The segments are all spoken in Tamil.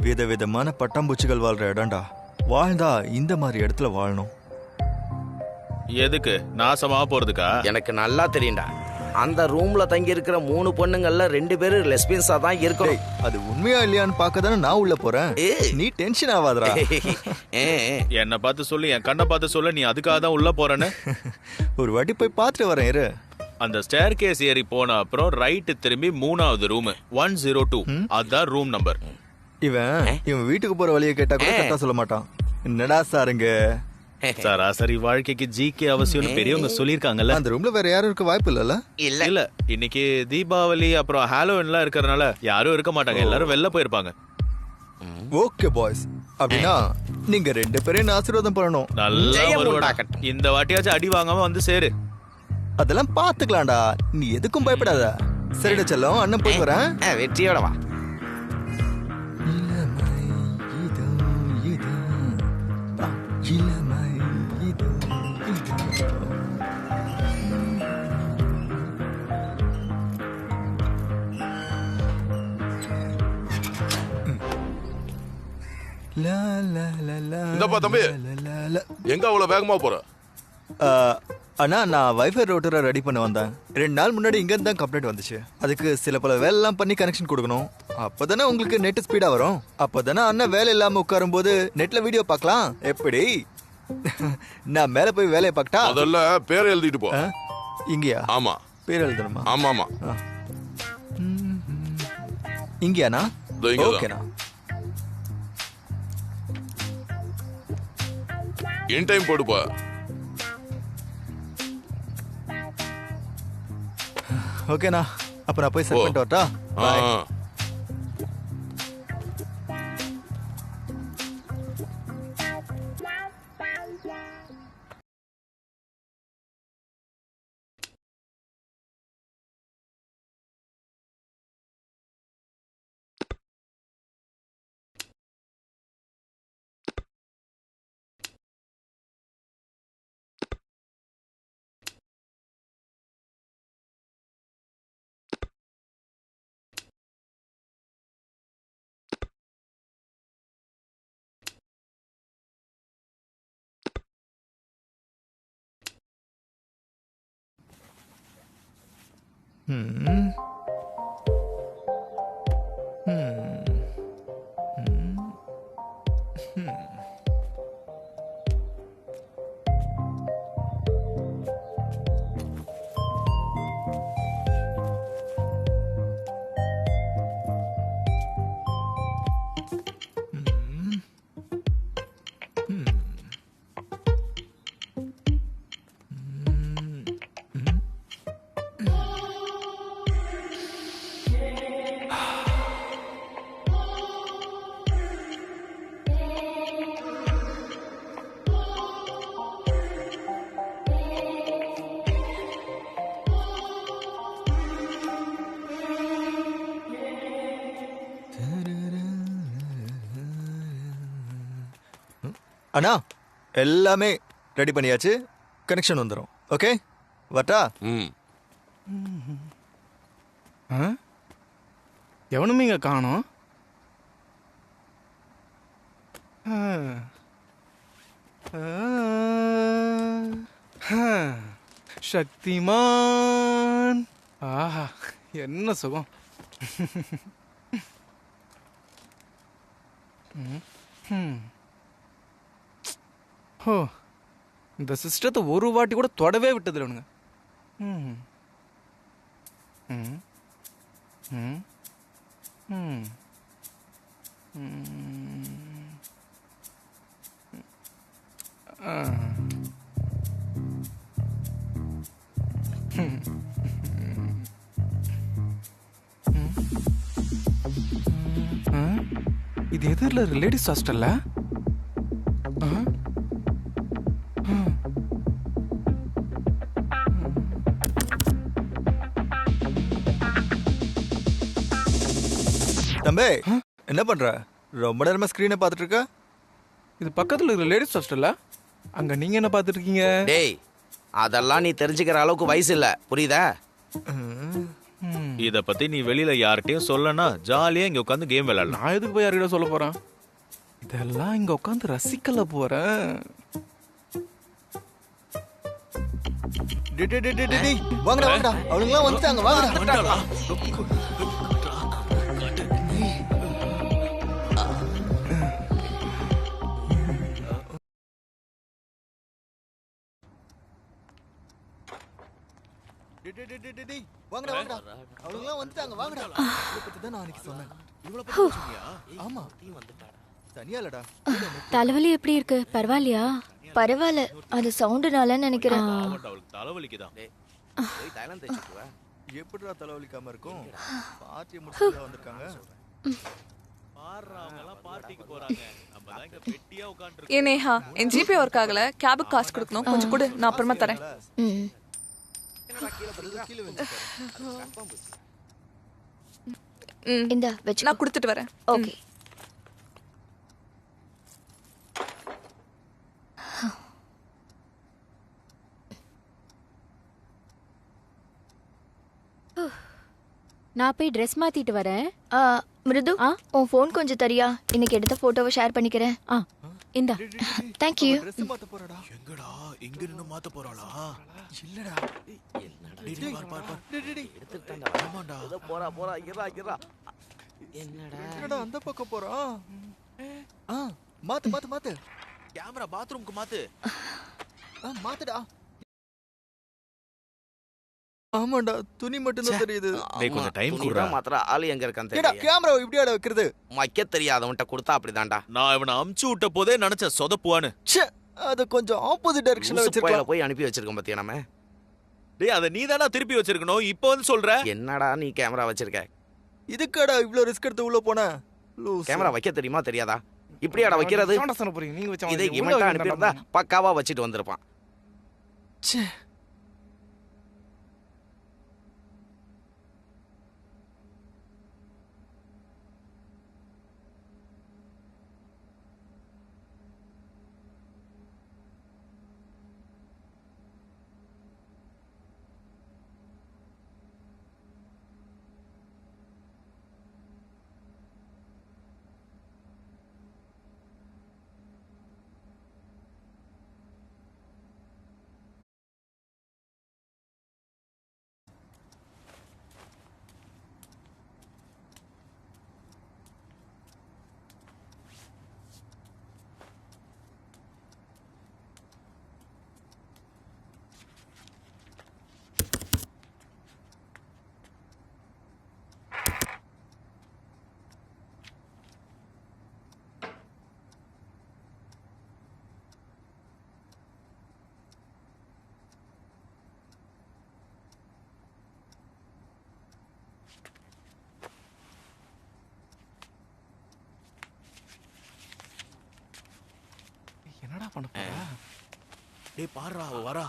விதவிதமான பட்டாம்பூச்சிகள் வாழ்ற இடம்டா. வாழ்ந்தா இந்த மாதிரி இடத்துல வாழணும். எதுக்கு நாசமா போறதுக்கா? எனக்கு நல்லா தெரியும்டா. அந்த ரூம்ல தங்கி இருக்கிற 3 பொண்ணுங்கள்ல 2 பேரும் லெஸ்பியன்ஸா தான் இருக்கணும். அது உண்மையா இல்லையான்னு பார்க்க தானே நான் உள்ள போறேன். நீ டென்ஷன் ஆகாதடா. என்ன பார்த்து சொல்லு, என் கண்ணை பார்த்து சொல்லு, நீ அதுக்காக தான் உள்ள போறேன்னு. ஒரு வாட்டி போய் பார்த்துட்டு வரேன் இரு. அந்த ஸ்டேர் கேஸ் ஏறி போன அப்புறம் ரைட்டு திரும்பி 3வது ரூம் 102. அதான் ரூம் நம்பர். இவன் வீட்டுக்கு போற வழியை கேட்டா கூட கரெக்டா சொல்ல மாட்டான். என்னடா சாருங்க, சராசரி வாழ்க்கைக்கு ஜிகே அவசியம்னு பெரியவங்க சொல்லிருக்காங்கல்ல. அந்த ரூம்ல வேற யாரும் இருக்க வாய்ப்பு இல்ல. இல்ல இன்னைக்கு தீபாவளி அப்புறம் ஹாலோவின்லாம் இருக்கறனால யாரும் இருக்க மாட்டாங்க, எல்லாரும் வெளில போயிருப்பாங்க. ஓகே பாய்ஸ், அப்படின்னா நீங்க 2 பேரையும் ஆசீர்வாதம் பண்ணணும். நல்லா வருவாடா. இந்த வாட்டியாச்சும் அடி வாங்காம வந்து சேரு. அதெல்லாம் பாத்துக்கலாம்டா, நீ எதுக்கும் பயப்படாத. சரிடா செல்லம், அண்ணன் போய் வரேன். வெற்றியோட வா. இந்தப்பா தம்பி, எங்க அவ்வளவு வேகமா போற? அண்ணா, நான் வைஃபை ரூட்டரை ரெடி பண்ண வந்தேன். 2 நாள் முன்னாடி இங்க இருந்து தான் கம்ப்ளைண்ட் வந்துச்சு. அதுக்கு சில பல வேலைலாம் பண்ணி கனெக்ஷன் கொடுக்கணும். அப்பதானே உங்களுக்கு நெட் ஸ்பீடா வரும். அப்பதானே அண்ணன் வேலை இல்லாம உட்காரும் போது நெட்ல வீடியோ பார்க்கலாம். எப்படி? நான் மேல போய் வேலையை பார்க்கட்டா? அதல்ல, பேரை எழுதிட்டு போ. இங்கயா? ஆமா. பேர் எழுதணுமா? ஆமா ஆமா. இங்கயாண்ணா? ஓகேண்ணா. இன் டைம் போடுப்பா. ஓகேண்ணா, அப்ப நான் போய் செட் பண்ணிட்டு வரட்டா? பாய். அண்ணா, எல்லாமே ரெடி பண்ணியாச்சு. கனெக்ஷன் வந்துடும். ஓகே, வரட்டா? எவனுமே இங்க காணோம். சக்திமான், ஆஹா என்ன சுகம். ஓ, இந்த சிஸ்டத்தை ஒரு வாட்டி கூட தொடவே விட்டதில்லை அவனுங்க. இது எதிரில் லேடிஸ் ஹாஸ்டல்ல? தம்பி, என்ன பண்ற? ரொம்ப நேரமா ஸ்கிரீனை பார்த்துட்டு இருக்க. இது பக்கத்துல இருக்கிற லேடிஸ் ஹாஸ்டல்ல. அங்க நீங்க என்ன பார்த்துட்டு இருக்கீங்க? டேய், அதெல்லாம் நீ தெரிஞ்சுக்கிற அளவுக்கு வயசு இல்ல, புரியுதா? இத பத்தி நீ வெளியில யார்கிட்டயும் சொல்லனா ஜாலியா இங்க உட்காந்து கேம் விளையாடலாம். நான் எதுக்கு போய் யார்கிட்ட சொல்ல போறேன்? இதெல்லாம் இங்க உட்காந்து ரசிக்கல போறேன். டேய் வாங்கடா வாங்கடா அவனுங்கலாம் வந்துட்டாங்க வாங்கடா. டேய் வாங்கடா வாங்கடா அவனுங்கலாம் வந்துட்டாங்க வாங்கடா. இத பத்தி தான் நான் அன்னைக்கு சொன்னேன். இவ்வளவு பத்தி சொன்னியா? ஆமா தனியா இல்லடா. தலைவலி எப்படி இருக்கு? பரவாயில்லையா? பரவாயில்ல, அது சவுண்டுனால நினைக்கிறேன். அவளுக்கு தலைவலிக்குதான். போய் தைலம் தேய்ச்சிக்குவா. எப்படிடா தலைவலிக்காம இருக்கும்? பார்ட்டி முடிச்சுட்டு வந்திருக்காங்க. பாருங்க எல்லாம் பார்ட்டிக்கு போறாங்க. நம்ம தான் இங்க வெட்டியா உட்கார்ந்து ஏ நேஹா, என் ஜிபே ஒர்க் ஆகல, கேபுக்கு காசு கொடுக்கணும், கொஞ்சம் கொடு, நான் அப்புறமா தரேன். ம். இந்தா வச்சு நான் கொடுத்துட்டு வரேன். ஓகே. நான் போய் ட்ரெஸ் மாத்திட்டு வரேன். மிருது, உன் ஃபோன் கொஞ்சம் தரியா? இன்னைக்கு எடுத்த போட்டோவை ஷேர் பண்ணிக்கிறேன். இந்தா. Thank you. Dress மாத்த போறடா. எங்கடா இங்க நின்னு மாத்த போறாளா? இல்லடா. எடுத்துட்டான்டா. ஆமாடா. ஏதோ போறா இறா. என்னடா அந்த பக்கம் போறான்? மாத்து. கேமரா பாத்ரூம்க்கு மாத்து. மாத்துடா. ஆமாடா துணி மட்டும் தான் தெரியுது. டேய் கொஞ்சம் டைம் குடுறா. குடுறா. மாத்திர ஆளு எங்க இருக்கான்னு ஏடா தெரியல. கேமரா இப்படியாடா வைக்கிறது? வைக்க தெரியாதவன்ட்ட கொடுத்தா அப்படிதான்டா. நான் இவனை அமுச்சு விட்ட போதே நினைச்சேன் சொதப்புவான்னு. ச்சே அது கொஞ்சம் ஆப்போசிட் டைரக்ஷன்ல லூசு வச்சிருக்கலாம். பையல போய் அனுப்பி வச்சிருக்கோம் பாத்தியா நம்ம. டேய் அத நீதானா திருப்பி வச்சிருக்கணும். இப்போ வந்து சொல்ற. என்னடா நீ கேமரா வச்சிருக்க? இதுக்கடா இவ்ளோ ரிஸ்க் எடுத்து உள்ள போன? கேமரா வைக்க தெரியுமா தெரியாதா? இப்படியாடா வைக்கிறது? ஏன்டா சொன்ன போறீங்க? நீங்க வச்சா இதை இவன்ட்ட அனுப்பியிருந்தா பக்காவா வச்சிட்டு வந்திருப்பான். ச்சே என்னடா பண்ண போற? டேய் பாருடா அவ வரா.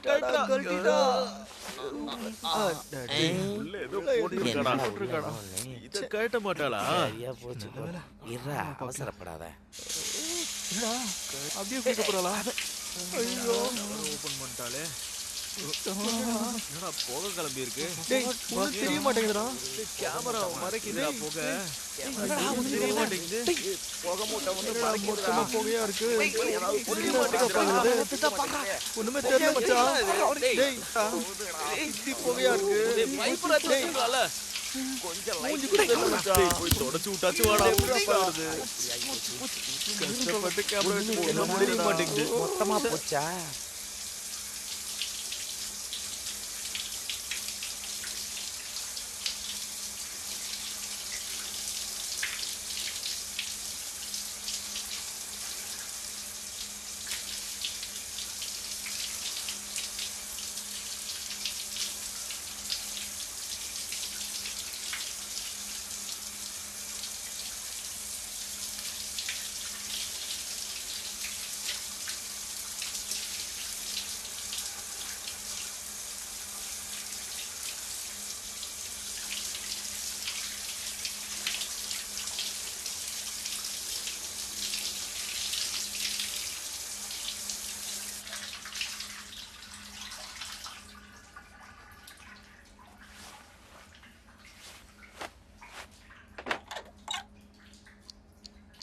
கழட்டிடா. உள்ள ஏதோ போட்டுருக்காடா. இத கழட்ட மாட்டாளா? சரியா போச்சு. இறா அவசரப்படாத. என்னடா அப்படியே கேட்க போறா? ஐயோ ஓபன் பண்ணிட்டாளே. என்னடா புகை கிளம்பி இருக்கு? டேய் உனக்கு தெரிய மாட்டேங்குதுடா. கேமரா மறைக்குதுடா புகை. தெரிய மாட்டேங்குது. போக மூட்டை வந்து மொத்தமா புகையா இருக்கு. தெரிய மாட்டேங்குது. ஒண்ணுமே தெரியல மச்சான். டேய் இப்படி புகையா இருக்கு. டேய் பைப் ரச்சுறால. கொஞ்சம் மூஞ்சி லைட் கூட தெரியல மச்சான். டேய் போய் தொடச்சு விட்டாச்சு வாடா. கஷ்டப்பட்டு கேமரா வச்சு என்ன தெரிய மாட்டேங்குது. மொத்தமா போச்சா?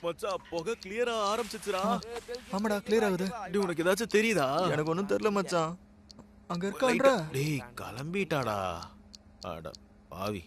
மச்சான் புகை கிளியரா ஆரம்பிச்சிச்சுடா. ஆமாடா கிளியர் ஆகுது. டேய் உனக்கு ஏதாச்சும் தெரியுதா? எனக்கு ஒன்றும் தெரியல மச்சான். அங்க இருக்கான்றா. டேய் கிளம்பிட்டாடா. அட பாவி.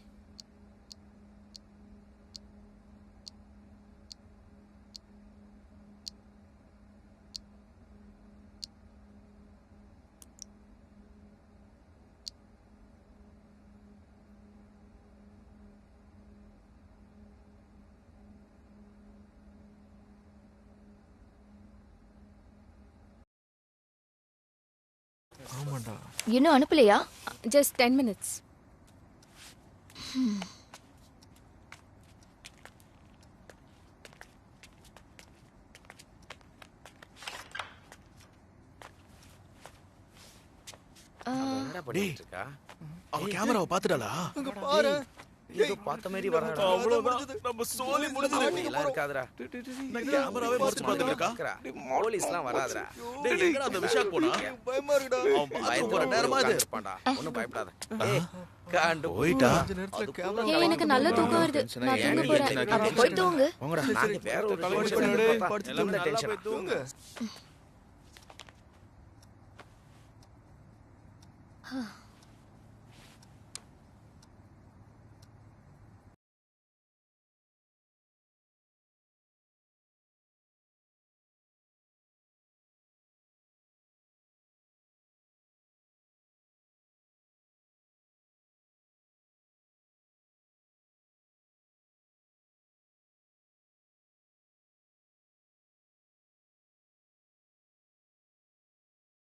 ஆமாண்டா. இன்னும் அனுப்பலையா? Just 10 minutes. என்னடா பண்ணிட்டு இருக்கா? அவன் கேமராவை பாத்துட்டாளா? அங்க பாரு. ஏதோ பார்த்த மாதிரி வராடா. அவ்வளவுதான். நம்ம சோலி முடிஞ்சது. எல்லாம் இருக்காதுடா. நான் கேமராவே மறைச்சு பாத்துட்டு இருக்கா? போலீஸ்லாம் வராதுடா. டேய் எங்கடா அந்த விஷால் போனா? பயமா இருக்குடா. அவன் பாத்ரூம் போற நேரமா இது. இருப்பான்டா. ஒண்ணும் பயப்படாத. ஏய் காண்டு போயிட்டா? கொஞ்ச நேரத்துல கேமரா ஏய் எனக்கு நல்ல தூக்கம் வருது. நான் தூங்க போறேன். அப்ப போய் தூங்கு. போங்கடா. நாங்க வேற ஒரு படிச்சு எல்லாமே நல்லா டென்ஷன். போய் தூங்கு. ஆ